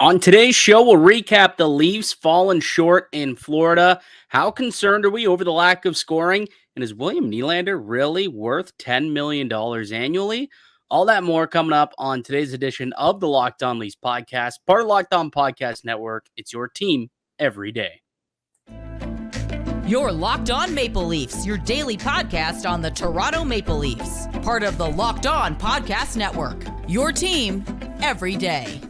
On today's show, we'll recap the Leafs falling short in Florida. How concerned are we over the lack of scoring? And is William Nylander really worth $10 million annually? All that more coming up on today's edition of the Locked On Leafs podcast, part of Locked On Podcast Network. It's your team every day. You're Locked On Maple Leafs, your daily podcast on the Toronto Maple Leafs. Part of the Locked On Podcast Network, your team every day.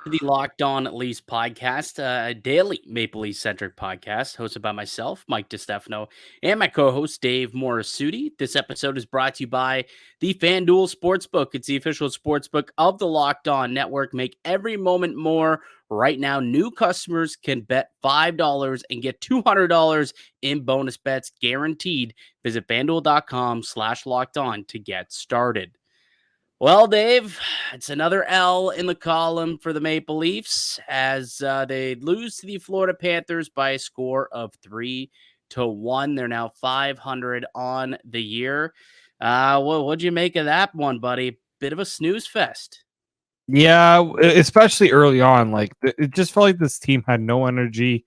The Locked On Leafs podcast, a daily Maple Leafs centric podcast hosted by myself, Mike DiStefano, and my co-host Dave Morassutti. This episode is brought to you by the FanDuel Sportsbook. It's the official sportsbook of the Locked On Network. Make every moment more. Right now, new customers can bet $5 and get $200 in bonus bets guaranteed. Visit FanDuel.com/LockedOn to get started. Well, Dave, it's another L in the column for the Maple Leafs as they lose to the Florida Panthers by a score of 3-1. They're now 500 on the year. What'd you make of that one, buddy? Bit of a snooze fest. Yeah, especially early on. Like, it just felt like this team had no energy,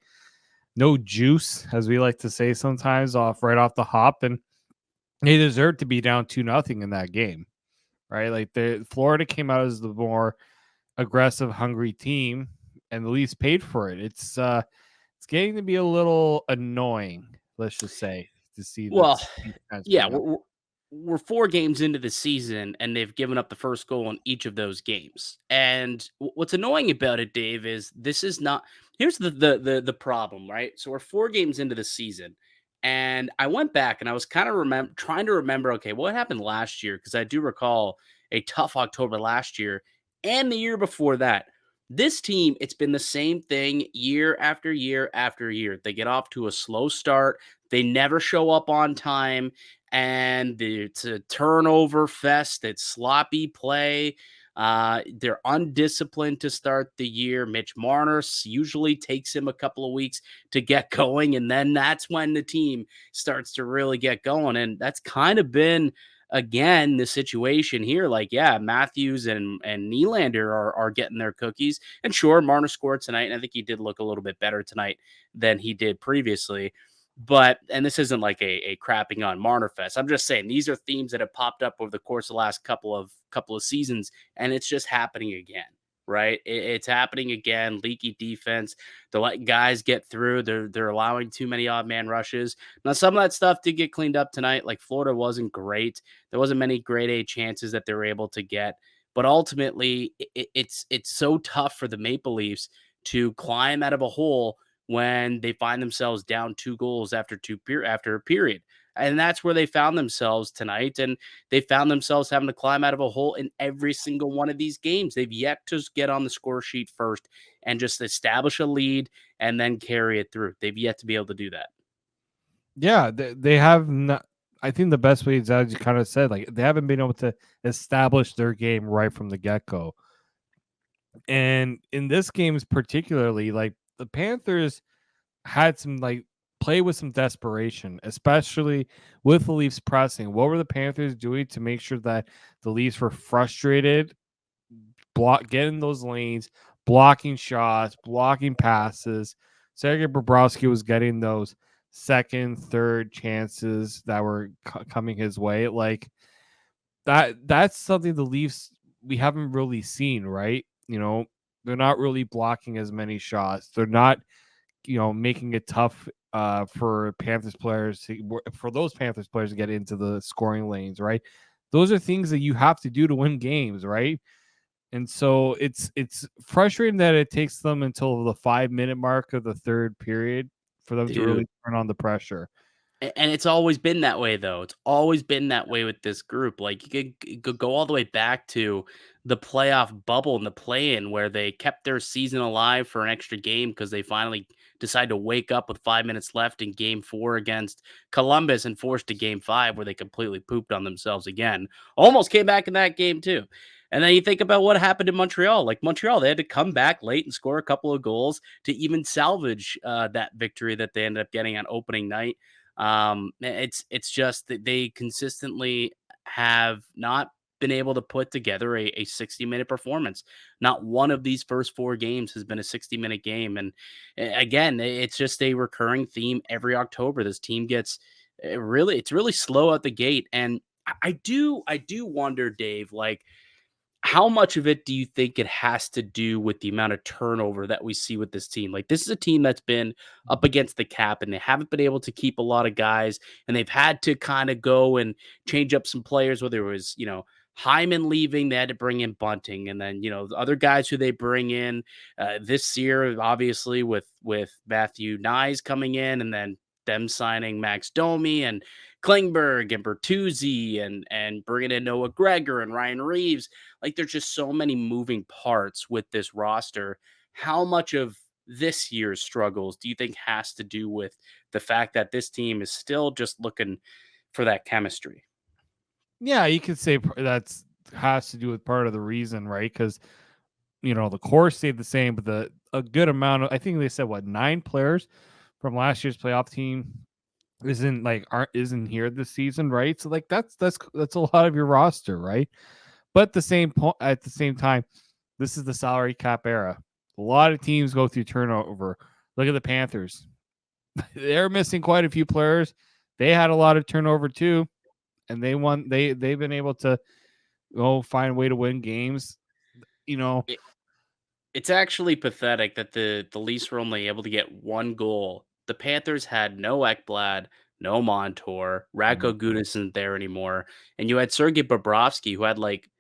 no juice, as we like to say sometimes, right off the hop, and they deserved to be down 2-0 in that game. Right, like the Florida came out as the more aggressive, hungry team, and the Leafs paid for it. It's getting to be a little annoying, let's just say, to see. Well, yeah, we're 4 games into the season, and they've given up the first goal in each of those games. And what's annoying about it, Dave, is this is not. Here's the problem, right? So we're 4 games into the season. And I went back and I was kind of trying to remember, okay, what happened last year? Because I do recall a tough October last year and the year before that. This team, it's been the same thing year after year after year. They get off to a slow start. They never show up on time. And it's a turnover fest. It's sloppy play. They're undisciplined to start the year. Mitch Marner usually takes him a couple of weeks to get going, and then that's when the team starts to really get going. And that's kind of been, again, the situation here. Like, yeah, Matthews and Nylander are getting their cookies. And sure, Marner scored tonight, and I think he did look a little bit better tonight than he did previously. But, and this isn't like a crapping on Marner Fest. I'm just saying these are themes that have popped up over the course of the last couple of seasons, and it's just happening again, right? It's happening again. Leaky defense. They're letting guys get through. They're allowing too many odd man rushes. Now, some of that stuff did get cleaned up tonight. Like, Florida wasn't great. There wasn't many grade A chances that they were able to get. But ultimately, it's so tough for the Maple Leafs to climb out of a hole when they find themselves down 2 goals after a period. And that's where they found themselves tonight. And they found themselves having to climb out of a hole in every single one of these games. They've yet to get on the score sheet first and just establish a lead and then carry it through. They've yet to be able to do that. Yeah, they have not. I think the best way is, as you kind of said, like, they haven't been able to establish their game right from the get-go. And in this game particularly, like, the Panthers had some, like, play with some desperation, especially with the Leafs pressing. What were the Panthers doing to make sure that the Leafs were frustrated, getting those lanes, blocking shots, blocking passes? Sergei Bobrovsky was getting those second, third chances that were coming his way. Like, that's something the Leafs, we haven't really seen, right? You know, they're not really blocking as many shots. They're not, making it tough for Panthers players for those Panthers players to get into the scoring lanes, right? Those are things that you have to do to win games, right? And so it's frustrating that it takes them until the 5-minute mark of the third period for them to really turn on the pressure. And it's always been that way, though. It's always been that way with this group. Like, you could go all the way back to the playoff bubble and the play-in where they kept their season alive for an extra game because they finally decided to wake up with 5 minutes left in Game 4 against Columbus and forced to Game 5 where they completely pooped on themselves again. Almost came back in that game, too. And then you think about what happened in Montreal. Like Montreal, they had to come back late and score a couple of goals to even salvage that victory that they ended up getting on opening night. It's just that they consistently have not been able to put together a 60-minute performance. Not one of these first 4 games has been a 60-minute game. And again, it's just a recurring theme every October. This team gets it's really slow out the gate. And I do wonder, Dave, like how much of it do you think it has to do with the amount of turnover that we see with this team? Like, this is a team that's been up against the cap and they haven't been able to keep a lot of guys, and they've had to kind of go and change up some players, whether it was, Hyman leaving, they had to bring in Bunting, and then, the other guys who they bring in this year, obviously with Matthew Nyes coming in, and then them signing Max Domi and Klingberg and Bertuzzi and bringing in Noah Gregor and Ryan Reeves. Like there's just so many moving parts with this roster. How much of this year's struggles do you think has to do with the fact that this team is still just looking for that chemistry? Yeah, you could say that's has to do with part of the reason, right? Because the core stayed the same, but a good amount of, I think they said, what, 9 players from last year's playoff team isn't here this season, right? So like that's a lot of your roster, right? But at the same time, this is the salary cap era. A lot of teams go through turnover. Look at the Panthers. They're missing quite a few players. They had a lot of turnover too, and they won. They've been able to find a way to win games. It, it's actually pathetic that the Leafs were only able to get 1 goal. The Panthers had no Ekblad, no Montour, Radko Gudas isn't there anymore, and you had Sergei Bobrovsky, who had like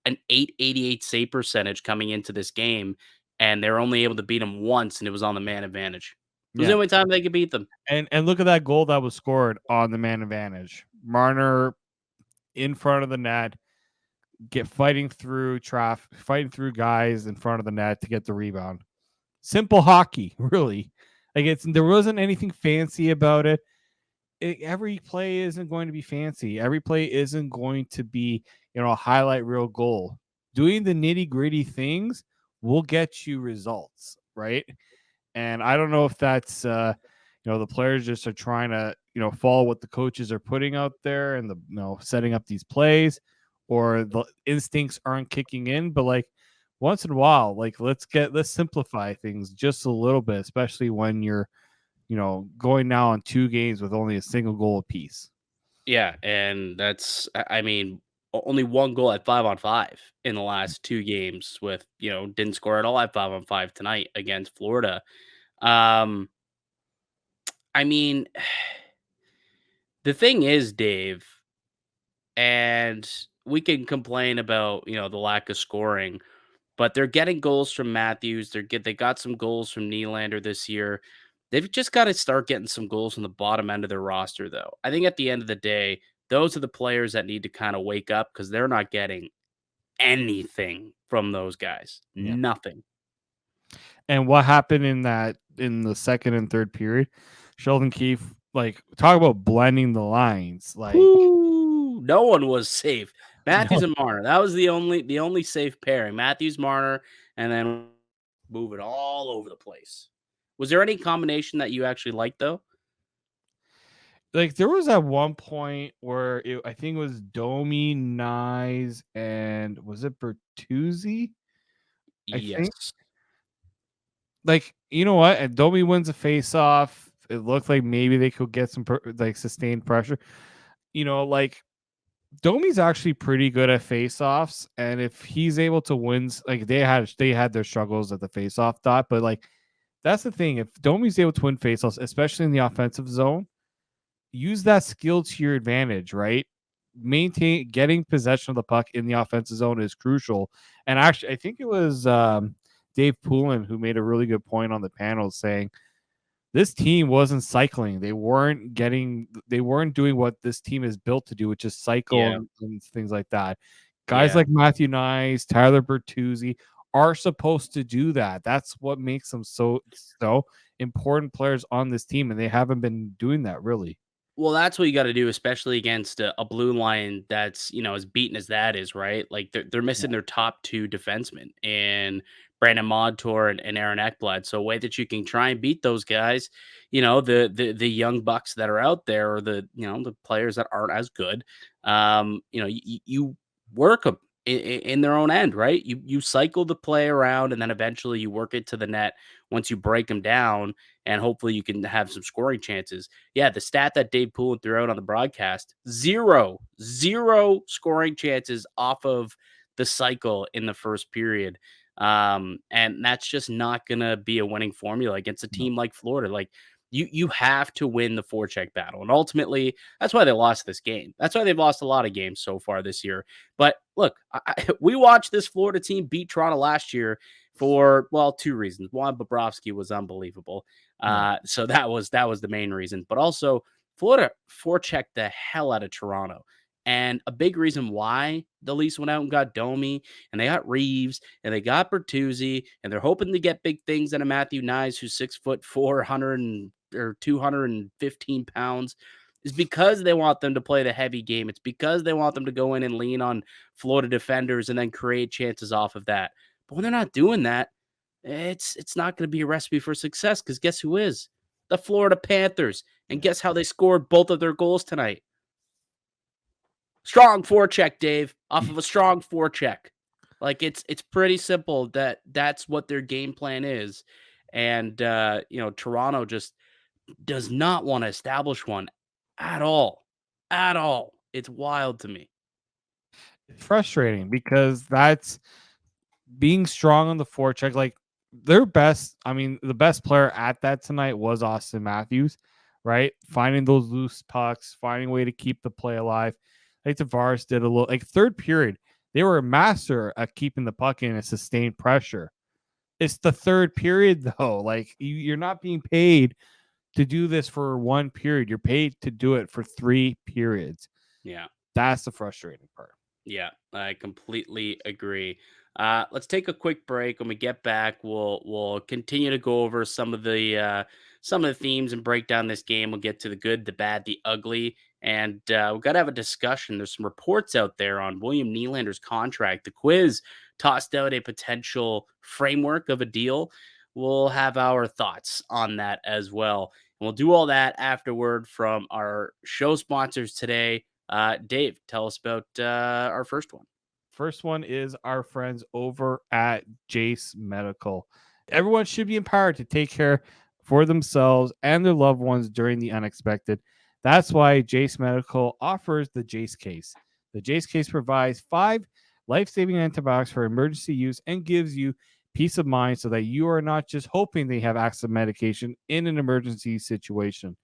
an 888 save percentage coming into this game, and they're only able to beat him once, and it was on the man advantage. It was the Yeah, only time they could beat them. and look at that goal that was scored on the man advantage. Marner in front of the net, fighting through guys in front of the net to get the rebound. Simple hockey, really. Like there wasn't anything fancy about it. Every play isn't going to be fancy. Every play isn't going to be, a highlight reel goal. Doing the nitty-gritty things will get you results, right? And I don't know if that's the players just are trying to, follow what the coaches are putting out there and setting up these plays, or the instincts aren't kicking in. But like once in a while, like let's simplify things just a little bit, especially when you're, going now on 2 games with only a single goal apiece. Yeah, and that's I mean, only 1 goal at 5-on-5 in the last 2 games with, didn't score at all at 5-on-5 tonight against Florida. Um, I mean, the thing is, Dave, and we can complain about, the lack of scoring, but they're getting goals from Matthews. They got some goals from Nylander this year. They've just got to start getting some goals from the bottom end of their roster, though. I think at the end of the day, those are the players that need to kind of wake up because they're not getting anything from those guys. Yeah. Nothing. And what happened in the second and third period? Sheldon Keefe, like, talk about blending the lines. Like, Ooh, no one was safe. Matthews no, and Marner. That was the only safe pairing. Matthews, Marner, and then move it all over the place. Was there any combination that you actually liked though? like there was at one point where I think it was Domi, Nyes, and was it Bertuzzi? I think. Yes. Like, you know what? And Domi wins a face-off. It looked like maybe they could get some sustained pressure. Like Domi's actually pretty good at face-offs, and if he's able to win, like they had their struggles at the face-off dot, but like that's the thing. If Domi's able to win face-offs, especially in the offensive zone, use that skill to your advantage, right? Getting possession of the puck in the offensive zone is crucial. And actually, I think it was Dave Poulin who made a really good point on the panel saying this team wasn't cycling. They weren't doing what this team is built to do, which is cycle and things like that. Guys like Matthew Nyes, Tyler Bertuzzi are supposed to do that. That's what makes them so important players on this team, and they haven't been doing that really. Well, that's what you got to do, especially against a blue line that's, as beaten as that is, right? Like they're Yeah. missing their top two defensemen and Brandon Montour and Aaron Ekblad. So a way that you can try and beat those guys, the young bucks that are out there, or the players that aren't as good, you work them in their own end, right? You cycle the play around, and then eventually you work it to the net once you break them down, and hopefully you can have some scoring chances. Yeah, the stat that Dave Poulin threw out on the broadcast: zero scoring chances off of the cycle in the first period. And that's just not gonna be a winning formula against a No. team like Florida. Like you have to win the forecheck battle. And ultimately, that's why they lost this game. That's why they've lost a lot of games so far this year. But look, we watched this Florida team beat Toronto last year for, well, two reasons. One, Bobrovsky was unbelievable. Yeah. So that was the main reason. But also, Florida forechecked the hell out of Toronto. And a big reason why the Leafs went out and got Domi, and they got Reeves, and they got Bertuzzi, and they're hoping to get big things out of Matthew Nyes, who's 6'4", 215 pounds, is because they want them to play the heavy game. It's because they want them to go in and lean on Florida defenders and then create chances off of that. But when they're not doing that, it's not going to be a recipe for success, because guess who is? The Florida Panthers. And Yeah. guess how they scored both of their goals tonight? Strong forecheck, Dave, off of a strong forecheck. Like it's pretty simple that's what their game plan is. And Toronto just does not want to establish one at all. At all. It's wild to me. It's frustrating because that's being strong on the forecheck. Like their best, I mean, the best player at that tonight was Austin Matthews, right? Finding those loose pucks, finding a way to keep the play alive. Like Tavares did a little, like third period, they were a master at keeping the puck in and sustained pressure. It's the third period though. Like you're not being paid to do this for one period. You're paid to do it for 3 periods. Yeah. That's the frustrating part. Yeah, I completely agree. Let's take a quick break. When we get back, we'll continue to go over some of the themes and break down this game. We'll get to the good, the bad, the ugly, and we've got to have a discussion. There's some reports out there on William Nylander's contract. The Quiz tossed out a potential framework of a deal. We'll have our thoughts on that as well. And we'll do all that afterward from our show sponsors today. Dave, tell us about our first one. First one is our friends over at Jace Medical. Everyone should be empowered to take care for themselves and their loved ones during the unexpected. That's why Jace Medical offers the Jace case. The Jace case provides 5 life-saving antibiotics for emergency use and gives you peace of mind so that you are not just hoping they have access to medication in an emergency situation.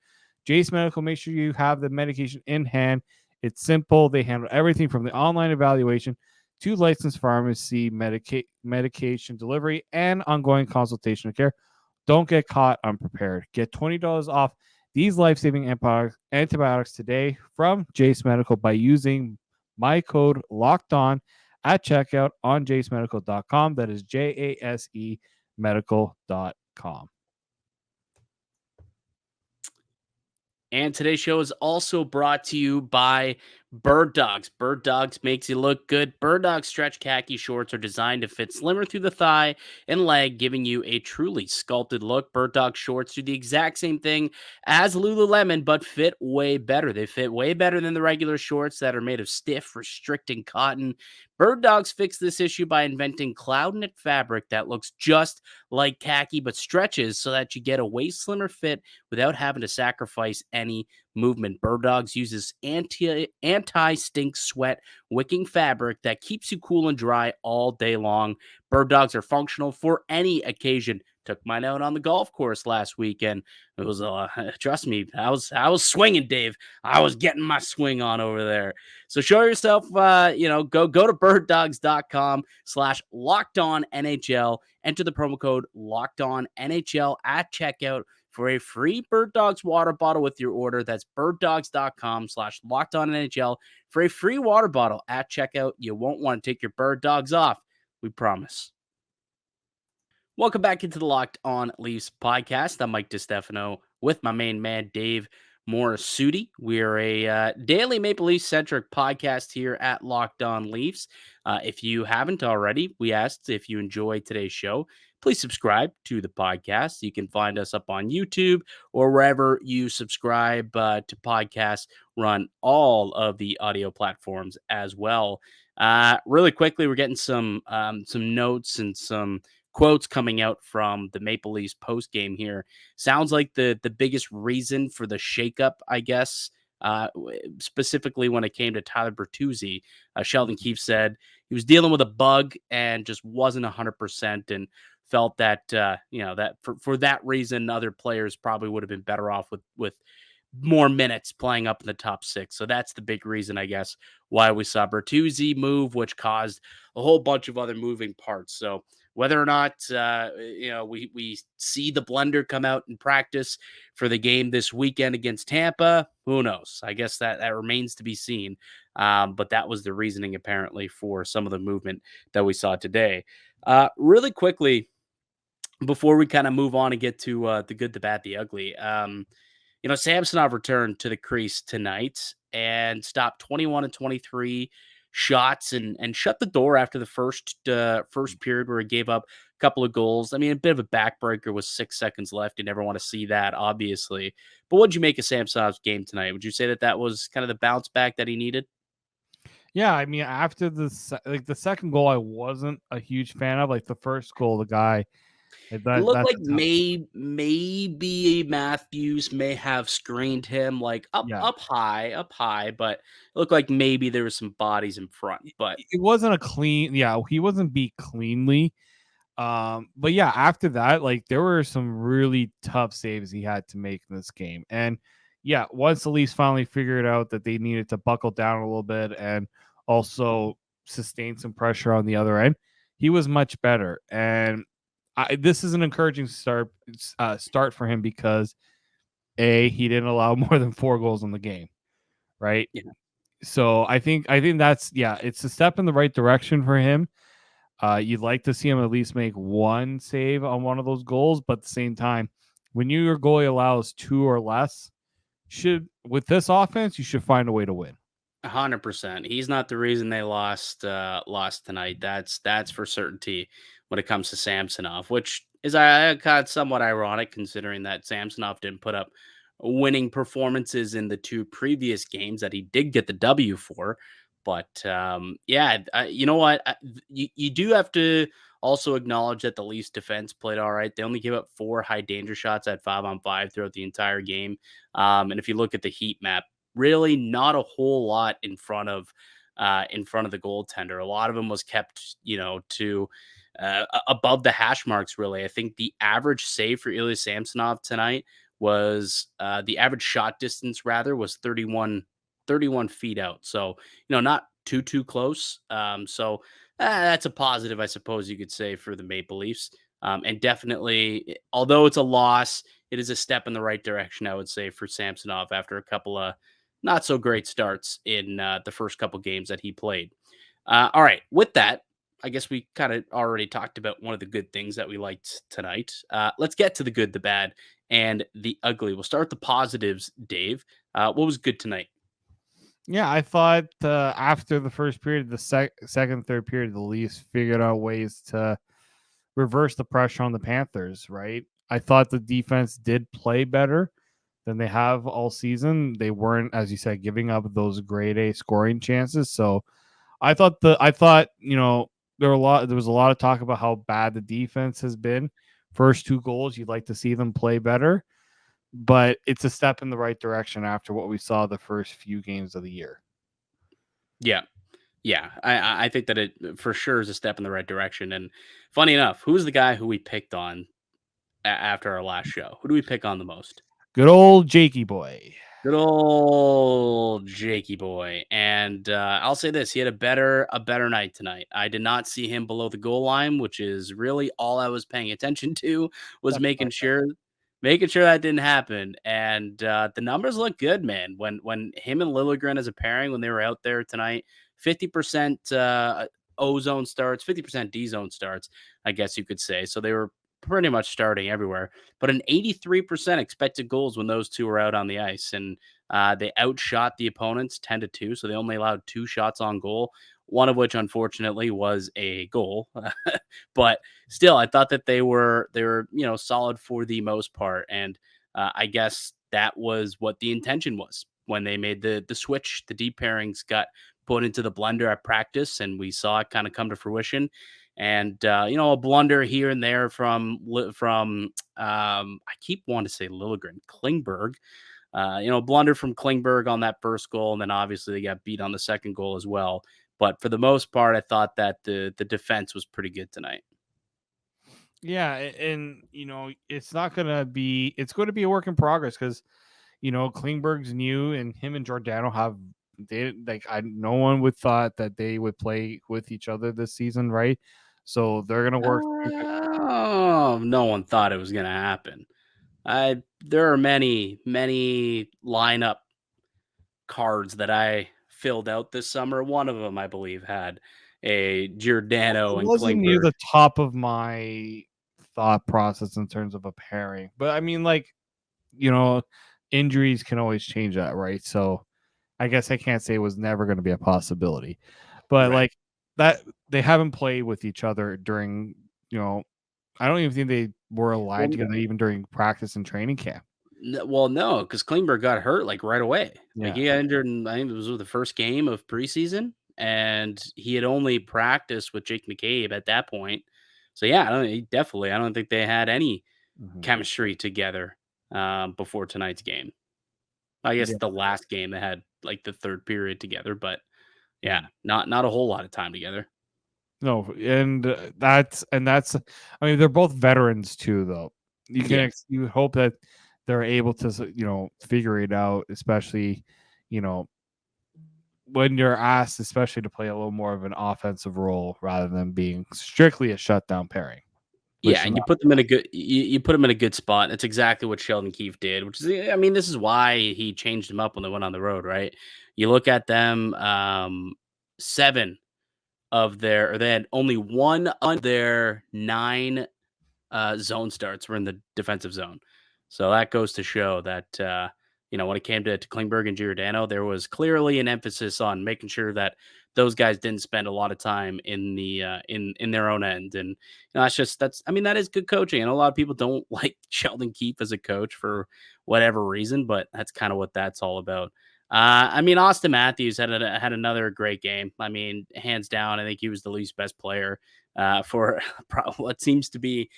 Jace Medical makes sure you have the medication in hand. It's simple. They handle everything from the online evaluation to licensed pharmacy medication delivery and ongoing consultation care. Don't get caught unprepared. Get $20 off these life-saving antibiotics today from Jace Medical by using my code locked on at checkout on jacemedical.com. That is JASE medical.com. And today's show is also brought to you by Bird Dogs. Bird Dogs makes you look good. Bird Dogs stretch khaki shorts are designed to fit slimmer through the thigh and leg, giving you a truly sculpted look. Bird Dog shorts do the exact same thing as Lululemon, but fit way better. They fit way better than the regular shorts that are made of stiff, restricting cotton. Bird Dogs fixed this issue by inventing cloud knit fabric that looks just like khaki but stretches so that you get a way slimmer fit without having to sacrifice any movement. Bird Dogs uses anti-stink sweat wicking fabric that keeps you cool and dry all day long. Bird Dogs are functional for any occasion. Took mine out on the golf course last weekend. It was trust me, I was swinging, Dave. I was getting my swing on over there. So show yourself, go to birddogs.com/lockedonnhl. Enter the promo code LockedOnNHL at checkout for a free Bird Dogs water bottle with your order. That's birddogs.com/lockedonnhl for a free water bottle at checkout. You won't want to take your Bird Dogs off. We promise. Welcome back into the Locked On Leafs podcast. I'm Mike DiStefano with my main man, Dave Morassutti. We're a daily Maple Leaf centric podcast here at Locked On Leafs. If you haven't already, we asked if you enjoyed today's show, please subscribe to the podcast. You can find us up on YouTube or wherever you subscribe to podcasts. Run all of the audio platforms as well. Really quickly, we're getting some notes and some quotes coming out from the Maple Leafs post game here. Sounds like the biggest reason for the shakeup, I guess, specifically when it came to Tyler Bertuzzi. Sheldon Keefe said he was dealing with a bug and just wasn't 100% and felt that that for that reason other players probably would have been better off with more minutes playing up in the top six. So that's the big reason, I guess, why we saw Bertuzzi move, which caused a whole bunch of other moving parts. So whether or not we see the blender come out in practice for the game this weekend against Tampa, who knows? I guess that remains to be seen. But that was the reasoning apparently for some of the movement that we saw today. Really quickly, before we kind of move on and get to the good, the bad, the ugly. Samsonov returned to the crease tonight and stopped 21 and 23 shots and shut the door after the first period where he gave up a couple of goals. I mean, a bit of a backbreaker with 6 seconds left. You never want to see that, obviously. But what did you make of Samsonov's game tonight? Would you say that was kind of the bounce back that he needed? Yeah, I mean, after the second goal, I wasn't a huge fan of. Like the first goal, the guy It looked that's like maybe Matthews may have screened him like yeah. up high, but it looked like maybe there was some bodies in front. But It wasn't a clean. Yeah, he wasn't beat cleanly. But yeah, after that, like there were some really tough saves he had to make in this game. And yeah, once the Leafs finally figured out that they needed to buckle down a little bit and also sustain some pressure on the other end, he was much better. And this is an encouraging start for him because he didn't allow more than 4 goals in the game, right? yeah, So I think that's it's a step in the right direction for him. You'd like to see him at least make one save on one of those goals, but at the same time, when your goalie allows 2 or less, with this offense, you should find a way to win. 100%. He's not the reason they lost tonight. That's for certainty when it comes to Samsonov, which is kind of somewhat ironic considering that Samsonov didn't put up winning performances in the 2 previous games that he did get the W for. But you know what? You do have to also acknowledge that the Leafs defense played all right. They only gave up 4 high danger shots at 5-on-5 throughout the entire game. And if you look at the heat map, really not a whole lot in front of the goaltender. A lot of them was kept, to above the hash marks. Really, I think the average save for Ilya Samsonov tonight was the average shot distance rather was 31 feet out. So not too close. So that's a positive, I suppose you could say, for the Maple Leafs. And definitely, although it's a loss, it is a step in the right direction, I would say, for Samsonov after a couple of not so great starts in the first couple games that he played. All right, with that, I guess we kind of already talked about one of the good things that we liked tonight. Let's get to the good, the bad, and the ugly. We'll start with the positives, Dave. What was good tonight? Yeah, I thought after the first period, the second, third period, the Leafs figured out ways to reverse the pressure on the Panthers, right? I thought the defense did play better than they have all season. They weren't, as you said, giving up those grade A scoring chances. So I thought there was a lot of talk about how bad the defense has been. First 2 goals, you'd like to see them play better, but it's a step in the right direction after what we saw the first few games of the year. Yeah. Yeah, I think that it for sure is a step in the right direction. And funny enough, who's the guy who we picked on after our last show? Who do we pick on the most? Good old Jakey boy. Good old Jakey boy. And I'll say this: he had a better night tonight. I did not see him below the goal line, which is really all I was paying attention to. Was That's making sure that didn't happen. And the numbers look good, man. When him and Liljegren as a pairing when they were out there tonight, 50% O zone starts, 50% D zone starts, I guess you could say. So they were pretty much starting everywhere, but an 83% expected goals when those two were out on the ice. And they outshot the opponents 10-2. So they only allowed 2 shots on goal, one of which unfortunately was a goal. But still, I thought that they were solid for the most part. And I guess that was what the intention was when they made the switch. The deep pairings got put into the blender at practice, and we saw it kind of come to fruition. And a blunder here and there from I keep wanting to say Liljegren, Klingberg. Blunder from Klingberg on that first goal, and then obviously they got beat on the second goal as well. But for the most part, I thought that the defense was pretty good tonight. Yeah, and it's not gonna be. It's going to be a work in progress because Klingberg's new, and him and Giordano have they like. No one would thought that they would play with each other this season, right? So they're gonna work. Oh, no one thought it was going to happen. There are many lineup cards that I filled out this summer. One of them, I believe, had a Giordano It and wasn't near Klingberg. the top of my thought process in terms of a pairing, but I mean, you know, injuries can always change that, right? So I guess I can't say it was never going to be a possibility, but Right. that they haven't played with each other during, I don't even think they were Well, aligned together even during practice and training camp. well, no, because Klingberg got hurt like right away. Like Yeah. he got injured, in, I think it was the first game of preseason, and he had only practiced with Jake McCabe at that point. So yeah, I don't think they had any Mhm. chemistry together before tonight's game. I guess Yeah. the last game they had like the third period together, but yeah, Mhm. not a whole lot of time together. No, and that's I mean they're both veterans too though. Yeah, You hope that they're able to figure it out, especially you know when you're asked especially to play a little more of an offensive role rather than being strictly a shutdown pairing, yeah, which and you put them in a good spot. That's exactly what Sheldon Keefe did, which is I mean, this is why he changed them up when they went on the road, right? You look at them, 7 of their or they had only one of their 9 zone starts were in the defensive zone. So that goes to show that when it came to Klingberg and Giordano, there was clearly an emphasis on making sure that those guys didn't spend a lot of time in the in their own end. And that's I mean that is good coaching. And a lot of people don't like Sheldon Keefe as a coach for whatever reason, but that's kind of what that's all about. I mean, Austin Matthews had another great game. I mean, hands down, I think he was the least best player for what seems to be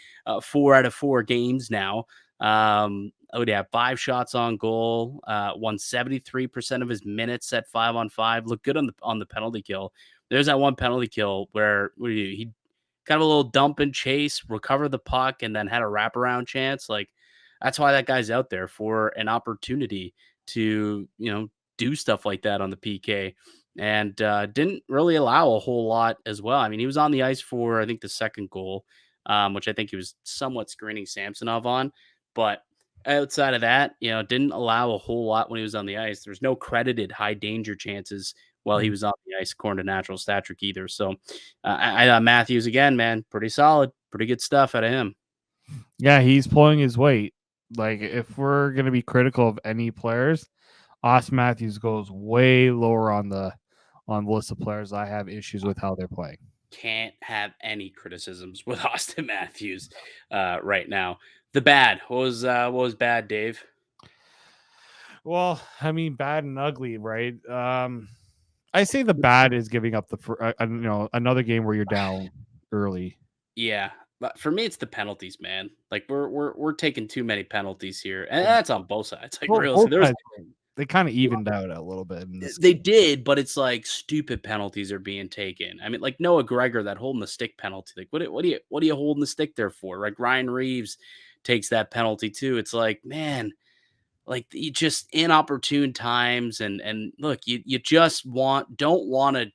4 out of 4 games now. Yeah, 5 shots on goal, won 73% of his minutes at 5-on-5. Looked good on the penalty kill. There's that one penalty kill where he kind of a little dump and chase, recover the puck, and then had a wraparound chance. Like that's why that guy's out there for an opportunity to do stuff like that on the PK. And didn't really allow a whole lot as well. I mean, he was on the ice for I think the second goal, which I think he was somewhat screening Samsonov on. But outside of that, didn't allow a whole lot when he was on the ice. There's no credited high danger chances while he Mhm. was on the ice, according to Natural Stat Trick either. So I thought Matthews again, man, pretty solid, pretty good stuff out of him. Yeah, he's pulling his weight. Like if we're gonna be critical of any players, Austin Matthews goes way lower on the list of players I have issues with how they're playing. Can't have any criticisms with Austin Matthews right now. The bad. What was bad, Dave? Well, I mean, bad and ugly, right? I say the bad is giving up another game where you're down early. Yeah, but for me, it's the penalties, man. Like we're taking too many penalties here, and Um, that's on both sides. Like Both, real, both there's sides, they kind of evened out a little bit in this they game. did, but it's like stupid penalties are being taken. I mean, like Noah Gregor, that holding the stick penalty. Like what are you holding the stick there for? Like Ryan Reeves takes that penalty too. It's like man, like you just inopportune times, and look, you just don't want to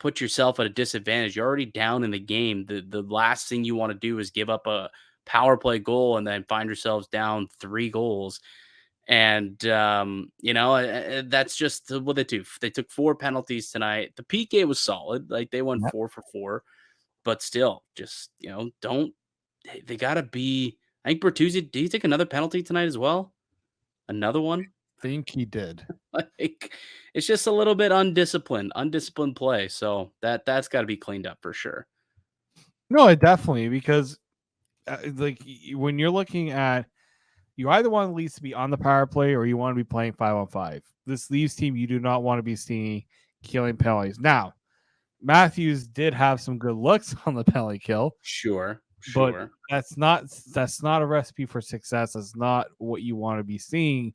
put yourself at a disadvantage. You're already down in the game. The last thing you want to do is give up a power play goal and then find yourselves down 3 goals. And that's just what they do. They took 4 penalties tonight. The PK was solid. Like they went Yep. 4 for 4, but still, just don't they gotta be. I think Bertuzzi. Do you take another penalty tonight as well? Another one? Think he did. Like, it's just a little bit undisciplined play. So that's got to be cleaned up for sure. No, it definitely because when you're looking at you either want Leafs to be on the power play or you want to be playing 5-on-5. This Leafs team, you do not want to be seeing killing penalties. Now, Matthews did have some good looks on the penalty kill, Sure, but sure. that's not a recipe for success. That's not what you want to be seeing.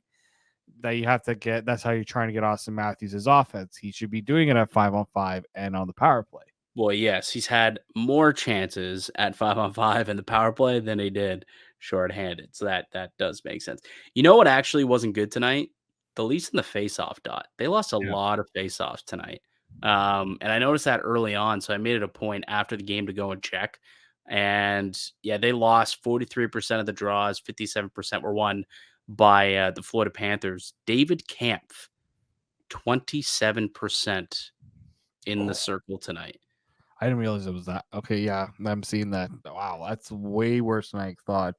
That you have to get. That's how you're trying to get Austin Matthews' offense. He should be doing it at 5-on-5 and on the power play. Well, yes, he's had more chances at 5-on-5 in the power play than he did shorthanded. So that does make sense. You know what actually wasn't good tonight? The Leafs in the faceoff dot. They lost a Yeah. lot of faceoffs tonight. And I noticed that early on, so I made it a point after the game to go and check. And yeah, they lost 43% of the draws, 57% were won by the Florida Panthers. David Kampf, 27% in the circle tonight. I didn't realize it was that. Okay, yeah, I'm seeing that. Wow, that's way worse than I thought.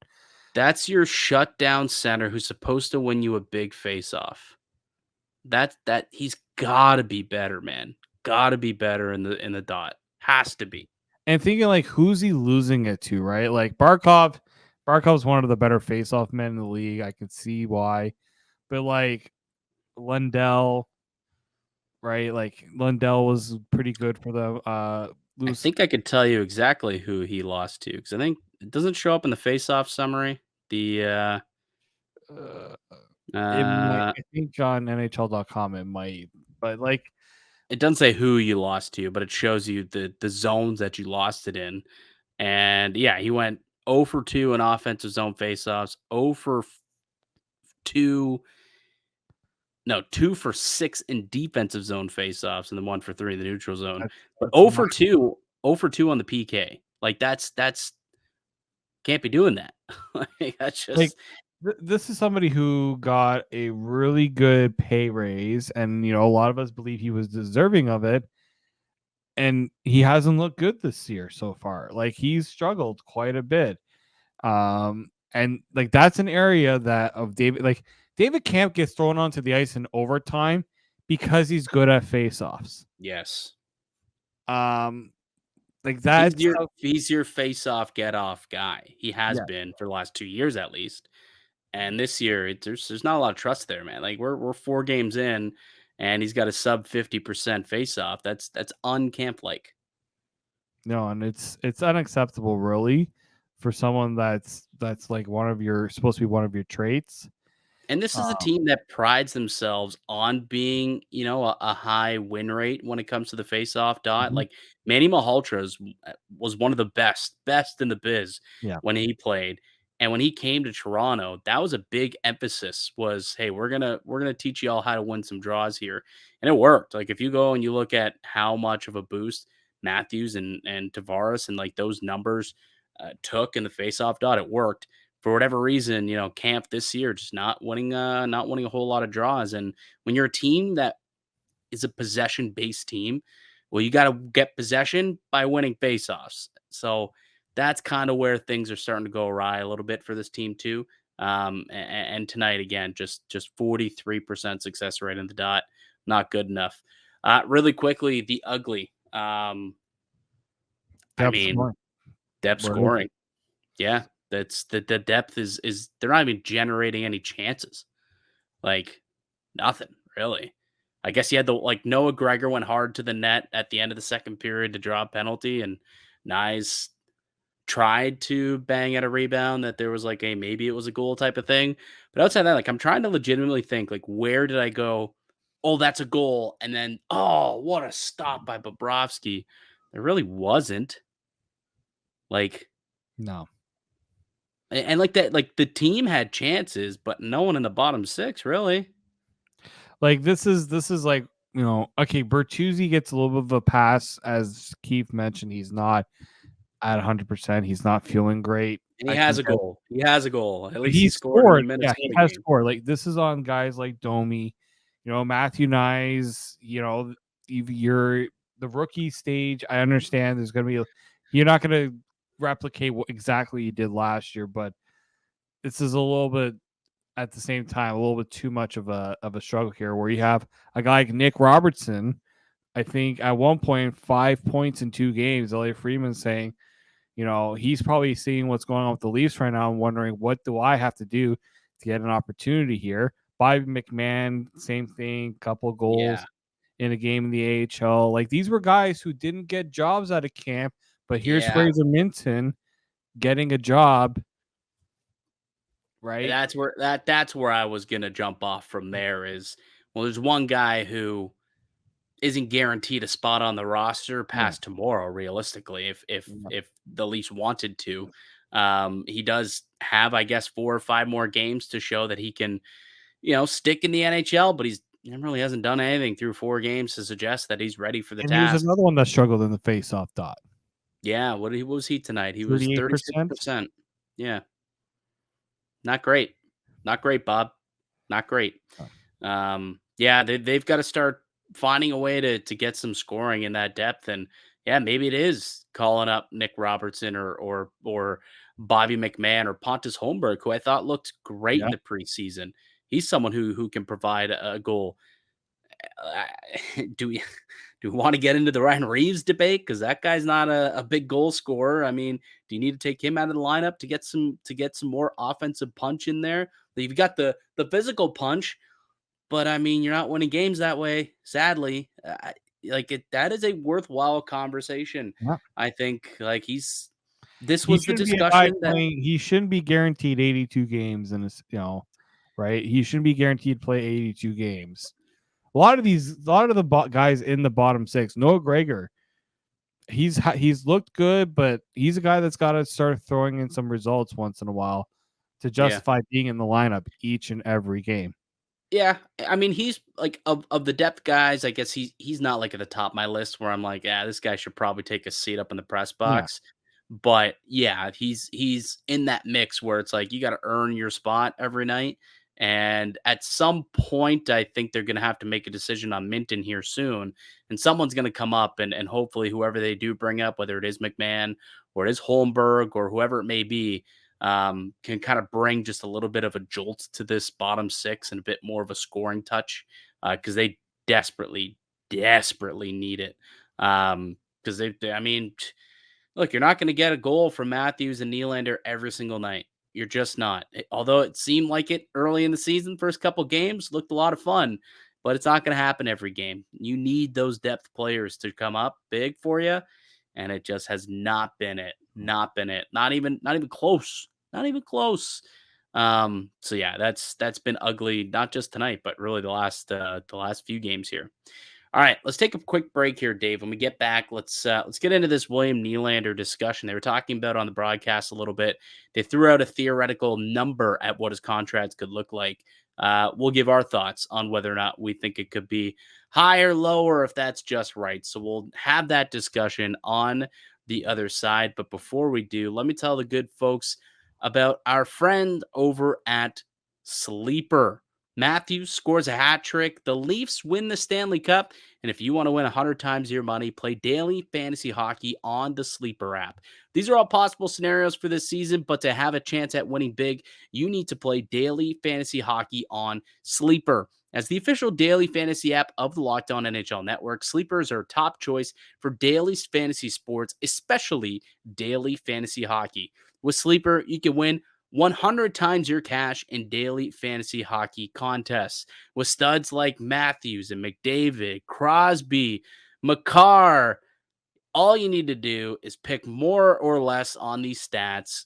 That's your shutdown center who's supposed to win you a big face-off. That he's gotta be better, man. Gotta be better in the dot. Has to be. And thinking like, who's he losing it to, right? Like Barkov's one of the better face-off men in the league. I can see why, but like Lundell, right? Like Lundell was pretty good for the I loose. think I could tell you exactly who he lost to because I think it doesn't show up in the face-off summary. The Uh, it might, uh I think on NHL.com it might, but like it doesn't say who you lost to, but it shows you the zones that you lost it in. And yeah, he went 0 for 2 in offensive zone faceoffs, 0 for 2 No, 2 for 6 in defensive zone faceoffs, and then 1 for 3 in the neutral zone. But that's 0 for 2 on the PK. Like, that's can't be doing that. Like, that's like just this is somebody who got a really good pay raise, and a lot of us believe he was deserving of it. And he hasn't looked good this year so far. Like he's struggled quite a bit. And like that's an area that of David Camp gets thrown onto the ice in overtime because he's good at faceoffs. yes. Like that's He's your face-off, get-off guy. He has yeah. been for the last 2 years at least. And this year, there's not a lot of trust there, man. Like, we're 4 games in, and he's got a sub 50% face-off. That's uncamp-like. No, and it's unacceptable really for someone that's like supposed to be one of your traits. And this is a team that prides themselves on being, a high win rate when it comes to the face-off dot. Mhm. Like Manny Malhotra was one of the best in the biz Yeah. when he played. And when he came to Toronto, that was a big emphasis was, hey, we're gonna teach you all how to win some draws here. And it worked. Like if you go and you look at how much of a boost Matthews and Tavares and like those numbers took in the face-off dot, it worked for whatever reason, Camp this year just not winning a whole lot of draws. And when you're a team that is a possession based team, well, you got to get possession by winning faceoffs. So that's kind of where things are starting to go awry a little bit for this team too. And tonight again, just 43% success rate in the dot, not good enough. Really quickly, the ugly. I mean, Scoring. depth Right. scoring. Yeah, that's the depth is they're not even generating any chances. Like nothing, really. I guess you had Noah Gregor went hard to the net at the end of the second period to draw a penalty, and Nyes tried to bang at a rebound that there was like a maybe it was a goal type of thing. But outside that, like I'm trying to legitimately think like where did I go? Oh, that's a goal, and then oh, what a stop by Bobrovsky. There really wasn't. Like No. And like that, like the team had chances, but no one in the bottom 6 really. Like this is like, okay, Bertuzzi gets a little bit of a pass, as Keith mentioned. He's not at 100%. He's not feeling great. And he has a goal. He has a goal. At least He he scored in the scored. Minnesota Yeah, he has game. scored. Like this is on guys like Domi, Matthew Nyes. You're the rookie stage. I understand there's gonna be. You're not gonna replicate what exactly he did last year, but this is a little bit at the same time a little bit too much of a struggle here, where you have a guy like Nick Robertson. I think at one point 5 points in 2 games. Elliot Freeman saying, he's probably seeing what's going on with the Leafs right now and wondering, what do I have to do to get an opportunity here? Bobby McMahon, same thing, couple goals Yeah. in a game in the AHL. Like, these were guys who didn't get jobs out of camp, but here's Yeah. Fraser Minton getting a job, right? That's where I was gonna jump off from there is, well, there's one guy who isn't guaranteed a spot on the roster Yeah. past tomorrow, realistically, Yeah. if the Leafs wanted to. He does have, I guess, 4 or 5 more games to show that he can, stick in the NHL, but he really hasn't done anything through 4 games to suggest that he's ready for the And here's task. another one that struggled in the faceoff dot. Yeah, what was he tonight? He was 38%. 36%. Yeah. Not great. Not great, Bob. Not great. Yeah, they've got to start finding a way to get some scoring in that depth. And yeah, maybe it is calling up Nick Robertson or Bobby McMahon or Pontus Holmberg, who I thought looked great in Yeah. the preseason. He's someone who can provide a goal. Do we want to get into the Ryan Reeves debate? Because that guy's not a big goal scorer. I mean, do you need to take him out of the lineup to get some more offensive punch in there? You've got the physical punch, but I mean, you're not winning games that way. Sadly, that is a worthwhile conversation. Yeah. I think this He was the shouldn't be a guy discussion that playing. He shouldn't be guaranteed 82 games in this, right? He shouldn't be guaranteed to play 82 games. A lot of the guys in the bottom 6, Noah Gregor, he's looked good, but he's a guy that's got to start throwing in some results once in a while to justify being in the lineup each and every game. Yeah, I mean, he's like of the depth guys. I guess he's not like at the top of my list where I'm like, yeah, this guy should probably take a seat up in the press Yeah. box. But yeah, he's in that mix where it's like you got to earn your spot every night. And at some point, I think they're going to have to make a decision on Minton here soon. And someone's going to come up and hopefully whoever they do bring up, whether it is McMahon or it is Holmberg or whoever it may be, can kind of bring just a little bit of a jolt to this bottom 6 and a bit more of a scoring touch because they desperately need it. Because I mean, look, you're not going to get a goal from Matthews and Nylander every single night. You're just not. Although it seemed like it early in the season, first couple games looked a lot of fun, but it's not going to happen every game. You need those depth players to come up big for you, and it just has not been it. Not been it. Not even close. Not even close. So yeah, that's been ugly, not just tonight, but really the last few games here. All right, let's take a quick break here, Dave. When we get back, let's get into this William Nylander discussion. They were talking about on the broadcast a little bit. They threw out a theoretical number at what his contract could look like. We'll give our thoughts on whether or not we think it could be higher, lower, if that's just right. So we'll have that discussion on the other side. But before we do, let me tell the good folks about our friend over at Sleeper. Matthews scores a hat trick. The Leafs win the Stanley Cup. And if you want to win 100 times your money, play daily fantasy hockey on the Sleeper app. These are all possible scenarios for this season, but to have a chance at winning big, you need to play daily fantasy hockey on Sleeper. As the official daily fantasy app of the Locked On NHL Network, Sleepers are top choice for daily fantasy sports, especially daily fantasy hockey. With Sleeper, you can win 100 times your cash in daily fantasy hockey contests. With studs like Matthews and McDavid, Crosby, Makar, all you need to do is pick more or less on these stats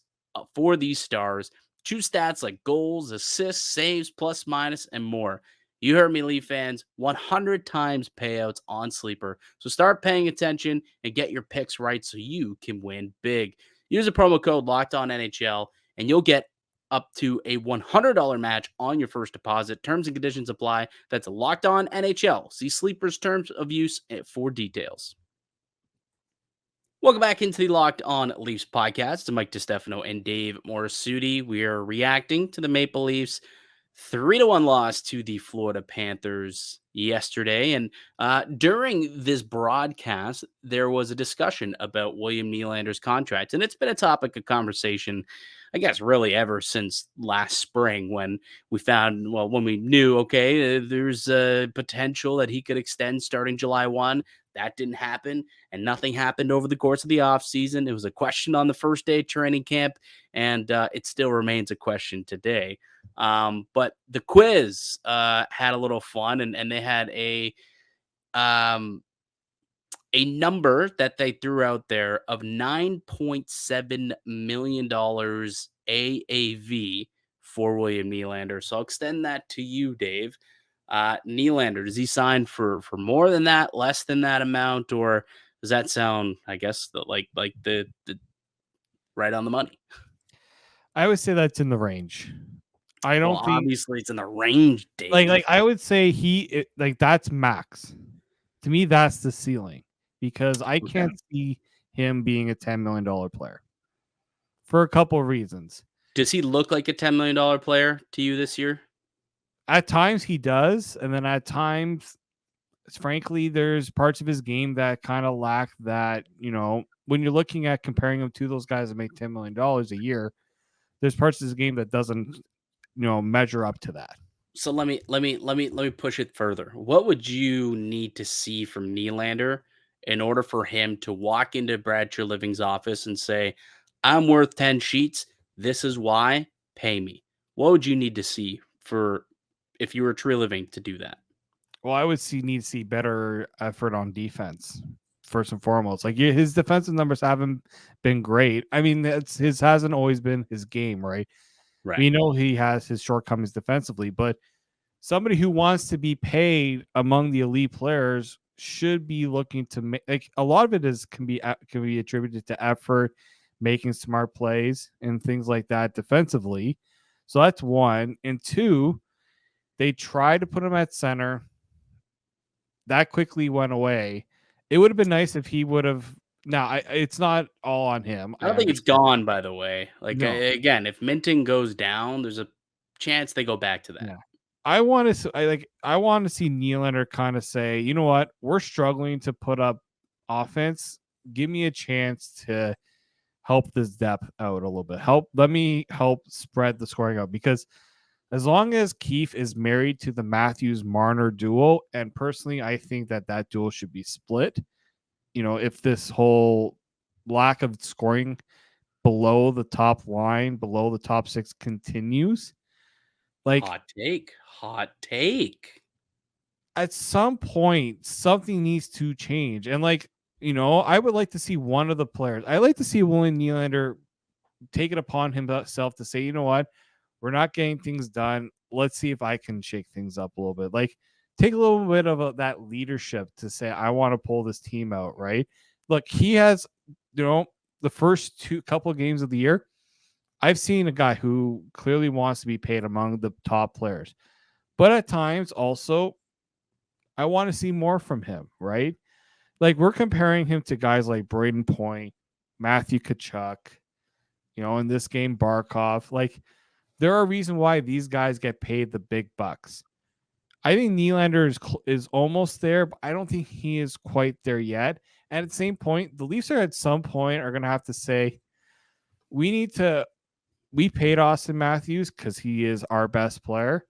for these stars. Choose stats like goals, assists, saves, plus, minus, and more. You heard me, Leaf fans. 100 times payouts on Sleeper. So start paying attention and get your picks right so you can win big. Use a promo code LOCKEDONNHL and you'll get up to a $100 match on your first deposit. Terms and conditions apply. That's Locked On NHL. See Sleeper's terms of use for details. Welcome back into the Locked On Leafs podcast to Mike DiStefano and Dave Morassutti. We are reacting to the Maple Leafs 3-1 loss to the Florida Panthers yesterday. And during this broadcast, there was a discussion about William Nylander's contract. And it's been a topic of conversation, I guess, really ever since last spring when when we knew, okay, there's a potential that he could extend starting July 1. That didn't happen, and nothing happened over the course of the offseason. It was a question on the first day of training camp, and it still remains a question today. But the quiz had a little fun, and they had um, a number that they threw out there of $9.7 million AAV for William Nylander. So I'll extend that to you, Dave. Nylander, does he sign for more than that, less than that amount, or does that sound, I guess, like the right on the money? I would say that's in the range. I Well, don't think obviously it's in the range, like Dave. I would say like that's max. To me, that's the ceiling because I Okay. can't see him being a $10 million player for a couple of reasons. Does he look like a $10 million player to you this year? At times he does, and then at times, frankly, there's parts of his game that kind of lack that. When you're looking at comparing him to those guys that make $10 million a year, there's parts of his game that doesn't, measure up to that. So let me push it further. What would you need to see from Nylander in order for him to walk into Brad Treliving's office and say, "I'm worth 10 sheets. This is why. Pay me." What would you need to see for if you were Treliving to do that? Well, I would need to see better effort on defense first and foremost. Like his defensive numbers haven't been great. I mean, his hasn't always been his game, right? Right. We know he has his shortcomings defensively, but somebody who wants to be paid among the elite players should be looking to make like a lot of it can be attributed to effort, making smart plays and things like that defensively. So that's one. And two, they tried to put him at center. That quickly went away. It would have been nice if he would have. Now, it's not all on him. I I don't think it's understand. gone, by the way. Like, No, again, if Minton goes down, there's a chance they go back to that. no. I want to see Nylander kind of say, you know what, we're struggling to put up offense. Give me a chance to help this depth out a little bit. Let me help spread the scoring out because as long as Keefe is married to the Matthews Marner duo, and personally, I think that duo should be split. If this whole lack of scoring below the top line, below the top six continues, like Hot take. Hot take. at some point, something needs to change. And I would like to see one of the players. I like to see William Nylander take it upon himself to say, you know what, we're not getting things done. Let's see if I can shake things up a little bit. Like, take a little bit of that leadership to say, I want to pull this team out, right? Look, he has, the first couple of games of the year, I've seen a guy who clearly wants to be paid among the top players. But at times also, I want to see more from him, right? Like, we're comparing him to guys like Braden Point, Matthew Tkachuk, in this game, Barkov. Like, there are reasons why these guys get paid the big bucks. I think Nylander is almost there, but I don't think he is quite there yet. And at the same point, the Leafs at some point are going to have to say, we paid Austin Matthews because he is our best player.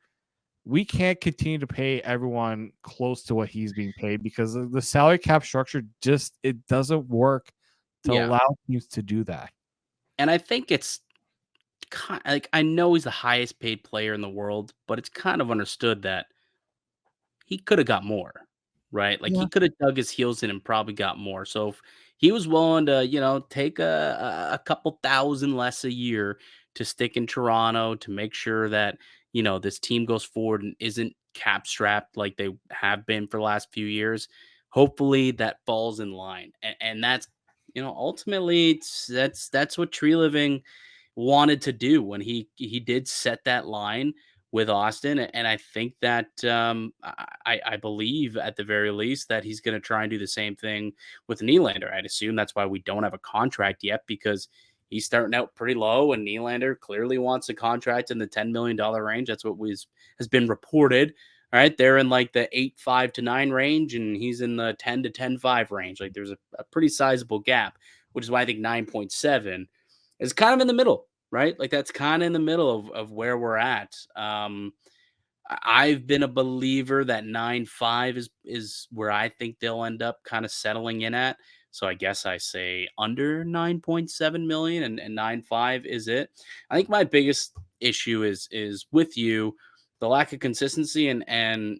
We can't continue to pay everyone close to what he's being paid because the salary cap structure it doesn't work to allow teams to do that. And I think it's like, I know he's the highest paid player in the world, but it's kind of understood that he could have got more, right? Like, Yeah. he could have dug his heels in and probably got more. So if he was willing to, take a couple thousand less a year to stick in Toronto to make sure that, this team goes forward and isn't cap strapped like they have been for the last few years, hopefully that falls in line. And that's, ultimately that's what Tree Living wanted to do when he did set that line with Austin, and I think that I believe at the very least that he's going to try and do the same thing with Nylander. I'd assume that's why we don't have a contract yet because he's starting out pretty low, and Nylander clearly wants a contract in the $10 million range. That's what has been reported. All right, they're in like the 8.5 to 9 range, and he's in the 10 to 10.5 range. Like there's a pretty sizable gap, which is why I think 9.7 is kind of in the middle, right? Like that's kind of in the middle of where we're at. I've been a believer that 9.5 is where I think they'll end up kind of settling in at. So I guess I say under 9.7 million, and 9.5 is it. I think my biggest issue is with you, the lack of consistency and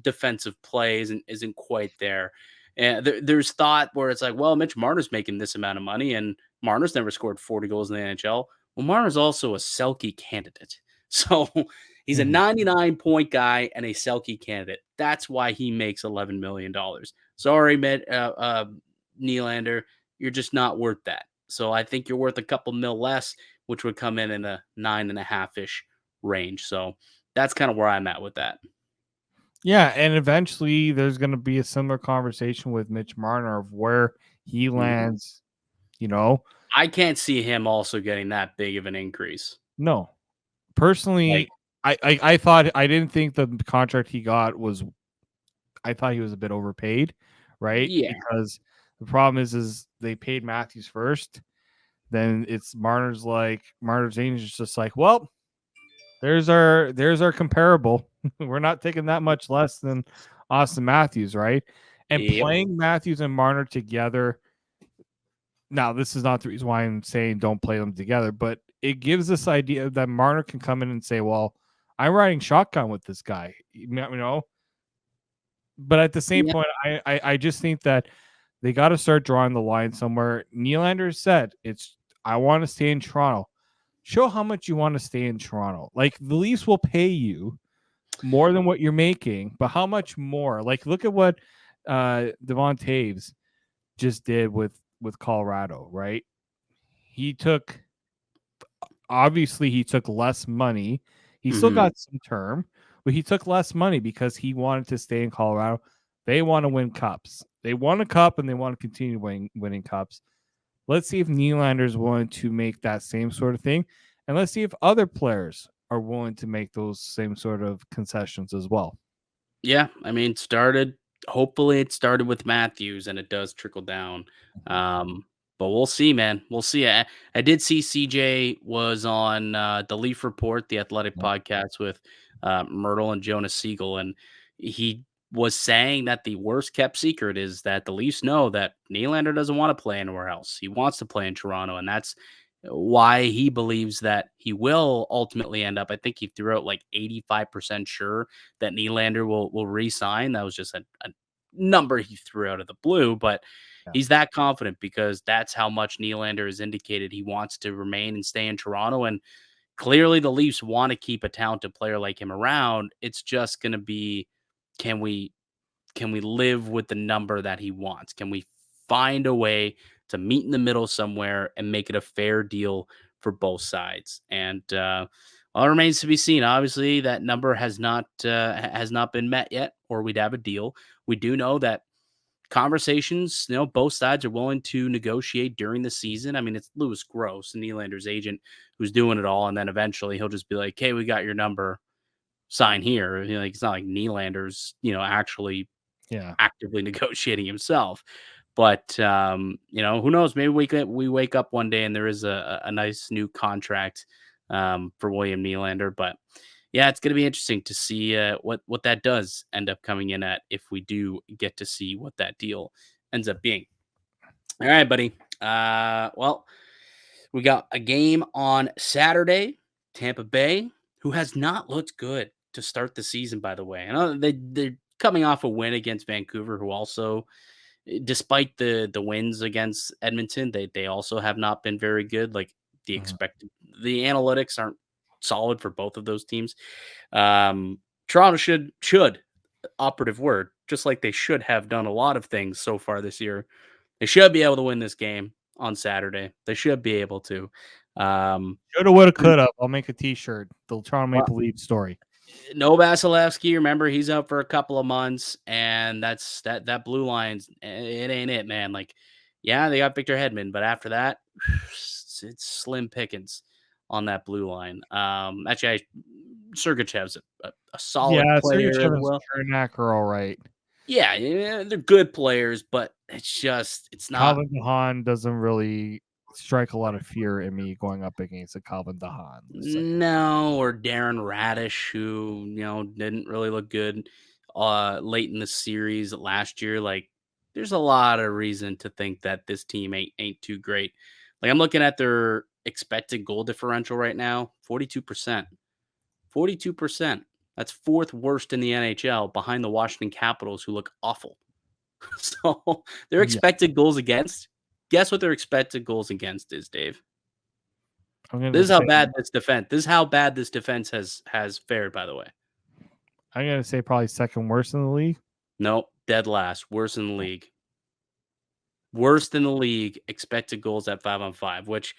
defensive play isn't quite there. And there's thought where it's like, well, Mitch Marner's making this amount of money, and Marner's never scored 40 goals in the NHL. Well, Marner's also a Selke candidate. So he's a Mhm. 99-point guy and a Selke candidate. That's why he makes $11 million. Sorry, Nylander, you're just not worth that. So I think you're worth a couple mil less, which would come in a 9.5-ish range. So that's kind of where I'm at with that. Yeah, and eventually there's going to be a similar conversation with Mitch Marner of where he lands. You know, I can't see him also getting that big of an increase. no, Like, personally, I thought I didn't think the contract he got was. I thought he was a bit overpaid, right? yeah, Because the problem is they paid Matthews first. Then it's Marner's agent is just like, well, there's our comparable. We're not taking that much less than Austin Matthews, right? And yep, playing Matthews and Marner together. Now, this is not the reason why I'm saying don't play them together, but it gives this idea that Marner can come in and say, well, I'm riding shotgun with this guy, you know. But at the same yeah, point, I just think that they got to start drawing the line somewhere. Nylander said, I want to stay in Toronto. Show how much you want to stay in Toronto. Like the Leafs will pay you more than what you're making, but how much more? Like look at what Devon Taves just did with Colorado, right? He took he took less money. He still got some term, but he took less money because he wanted to stay in Colorado. They want to win cups. They won a cup and they want to continue winning cups. Let's see if Nylander is willing to make that same sort of thing. And let's see if other players are willing to make those same sort of concessions as well. yeah. I mean, hopefully it started with Matthews and it does trickle down. But we'll see, man. We'll see. I did see CJ was on the Leaf Report, the athletic podcast with Myrtle and Jonas Siegel, and he was saying that the worst kept secret is that the Leafs know that Nylander doesn't want to play anywhere else. He wants to play in Toronto, and that's why he believes that he will ultimately end up. I think he threw out like 85% sure that Nylander will re-sign. That was just a number he threw out of the blue, but Yeah. he's that confident because that's how much Nylander has indicated he wants to remain and stay in Toronto. And clearly the Leafs want to keep a talented player like him around. It's just going to be, can we live with the number that he wants? Can we find a way to meet in the middle somewhere and make it a fair deal for both sides? And all remains to be seen. Obviously, that number has not been met yet, or we'd have a deal. We do know that conversations, both sides are willing to negotiate during the season. I mean, it's Lewis Gross, Nylander's agent, who's doing it all, and then eventually he'll just be like, "Hey, we got your number. Sign here." Like it's not like Nylander's, actually Yeah. actively negotiating himself. But who knows? Maybe we wake up one day and there is a nice new contract for William Nylander. But yeah, it's going to be interesting to see what that does end up coming in at if we do get to see what that deal ends up being. All right, buddy. Well, we got a game on Saturday. Tampa Bay, who has not looked good to start the season, by the way. I know they're coming off a win against Vancouver, who also, despite the wins against Edmonton, they also have not been very good. Like the analytics aren't solid for both of those teams. Toronto should operative word, just like they should have done a lot of things so far this year. They should be able to win this game on Saturday. They should be able to. Shoulda, woulda, coulda. I'll make a T-shirt. The Toronto Well, Maple Leaf story. no Vasilevsky. Remember, he's out for a couple of months, and that blue lines. It ain't it, man. Like, yeah, they got Victor Hedman, but after that, it's slim pickings on that blue line. Actually, Sergachev's a solid Yeah, player as Sergachev and well. Chernak are all right. Yeah, they're good players, but it's not. Calvin DeHaan doesn't really strike a lot of fear in me going up against a Calvin DeHaan. No, or Darren Radish, who didn't really look good late in the series last year. Like, there's a lot of reason to think that this team ain't too great. Like, I'm looking at their expected goal differential right now, 42%. 42%. That's fourth worst in the NHL behind the Washington Capitals, who look awful. So their Yeah, expected goals against. Guess what their expected goals against is, Dave? I'm gonna This is how say bad this defense. This is how bad this defense has fared. By the way, probably second worst in the league. nope, dead last, worst in the league. Worst in the league. Expected goals at 5-on-5. Which,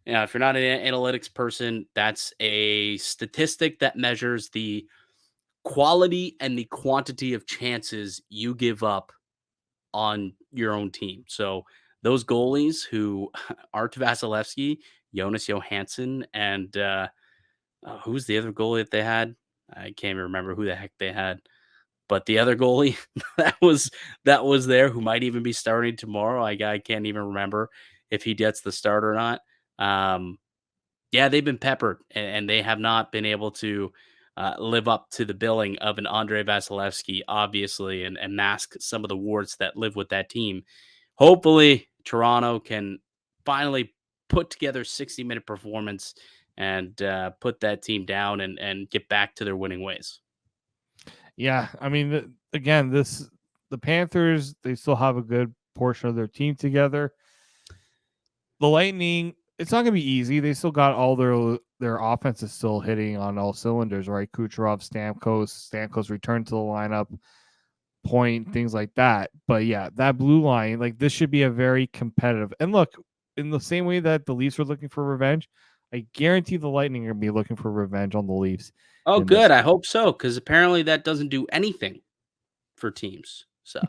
if you're not an analytics person, that's a statistic that measures the quality and the quantity of chances you give up on your own team. So those goalies who Art Vasilevsky, Jonas Johansson, and who's the other goalie that they had? I can't even remember who the heck they had. But the other goalie that was there, who might even be starting tomorrow. I can't even remember if he gets the start or not. Yeah, they've been peppered, and they have not been able to live up to the billing of an Andre Vasilevsky, obviously, and mask some of the warts that live with that team. Hopefully, Toronto can finally put together a 60-minute performance and put that team down and get back to their winning ways. Yeah, I mean, again, the Panthers, they still have a good portion of their team together. The Lightning, it's not going to be easy. They still got all their offense is still hitting on all cylinders, right? Kucherov, Stamkos return to the lineup, point, things like that. But yeah, that blue line, like, this should be a very competitive. And look, in the same way that the Leafs were looking for revenge, I guarantee the Lightning are going to be looking for revenge on the Leafs. Oh, in this. good. I hope so, because apparently that doesn't do anything for teams. So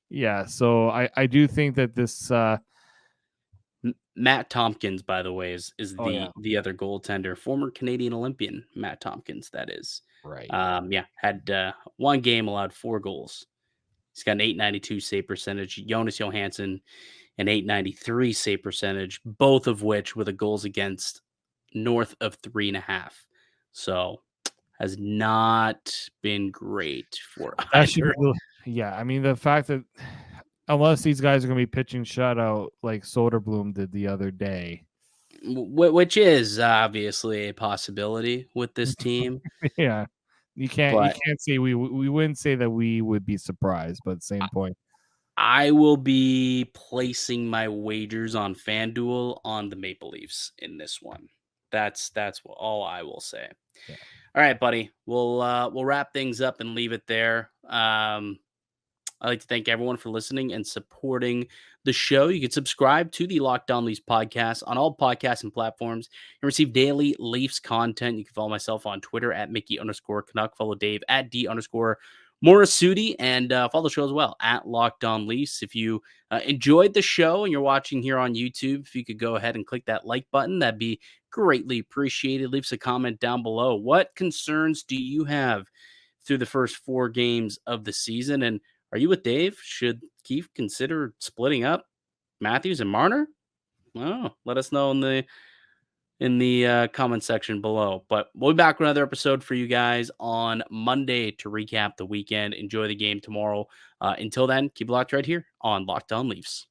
Yeah, so I do think that this Matt Tompkins, by the way, is oh yeah, the other goaltender, former Canadian Olympian Matt Tompkins. That is, right. yeah, had one game, allowed 4 goals. He's got an 892 save percentage. Jonas Johansson, an 893 save percentage, both of which with a goals against north of 3.5. So has not been great for That should either. be yeah, I mean, the fact that unless these guys are going to be pitching shutout like Soderblom did the other day. Which is obviously a possibility with this team. Yeah. You But can't say we wouldn't say that we would be surprised, but at the same point. I will be placing my wagers on FanDuel on the Maple Leafs in this one. That's all I will say. Yeah. All right, buddy. We'll wrap things up and leave it there. I'd like to thank everyone for listening and supporting the show. You can subscribe to the Locked On Leafs podcast on all podcasting platforms and receive daily Leafs content. You can follow myself on Twitter at Mickey_Canuck. Follow Dave at D_Morassutti, and follow the show as well at Locked On Leafs. If you enjoyed the show and you're watching here on YouTube, if you could go ahead and click that like button, that'd be greatly appreciated. Leave us a comment down below. What concerns do you have through the first 4 games of the season? And are you with Dave? Should Keefe consider splitting up Matthews and Marner? Oh, let us know in the comment section below. But we'll be back with another episode for you guys on Monday to recap the weekend. Enjoy the game tomorrow. Until then, keep it locked right here on Locked On Leafs.